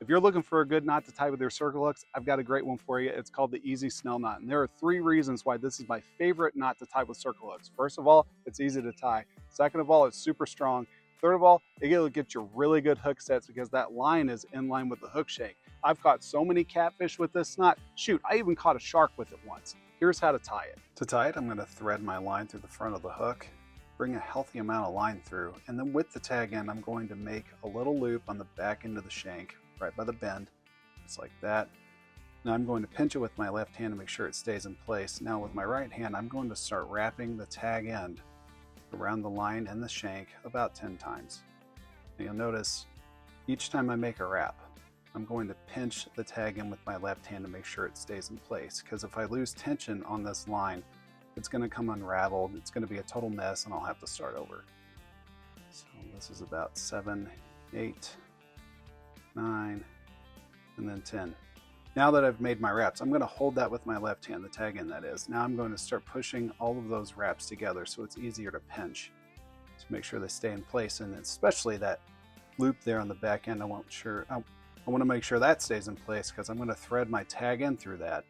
If you're looking for a good knot to tie with your circle hooks, I've got a great one for you. It's called the Easy Snell knot. And there are 3 reasons why this is my favorite knot to tie with circle hooks. First of all, it's easy to tie. Second of all, it's super strong. Third of all, it'll get you really good hook sets because that line is in line with the hook shank. I've caught so many catfish with this knot. Shoot, I even caught a shark with it once. Here's how to tie it. To tie it, I'm going to thread my line through the front of the hook, bring a healthy amount of line through, and then with the tag end, I'm going to make a little loop on the back end of the shank, right by the bend, just like that. Now I'm going to pinch it with my left hand to make sure it stays in place. Now with my right hand, I'm going to start wrapping the tag end around the line and the shank about 10 times. And you'll notice each time I make a wrap, I'm going to pinch the tag end with my left hand to make sure it stays in place, because if I lose tension on this line, it's going to come unraveled, it's going to be a total mess, and I'll have to start over. So this is about 7, 8, 9, and then 10. Now that I've made my wraps, I'm going to hold that with my left hand, the tag end that is. Now I'm going to start pushing all of those wraps together so it's easier to pinch to make sure they stay in place, and especially that loop there on the back end, I want to make sure that stays in place because I'm going to thread my tag end through that.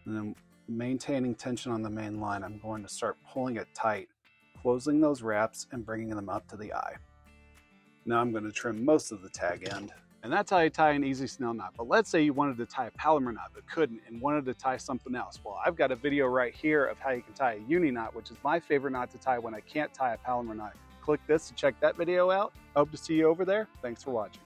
And then maintaining tension on the main line, I'm going to start pulling it tight, closing those wraps and bringing them up to the eye. Now I'm going to trim most of the tag end. And that's how you tie an Easy Snell knot. But let's say you wanted to tie a Palomar knot but couldn't and wanted to tie something else. Well, I've got a video right here of how you can tie a uni knot, which is my favorite knot to tie when I can't tie a Palomar knot. Click this to check that video out. Hope to see you over there. Thanks for watching.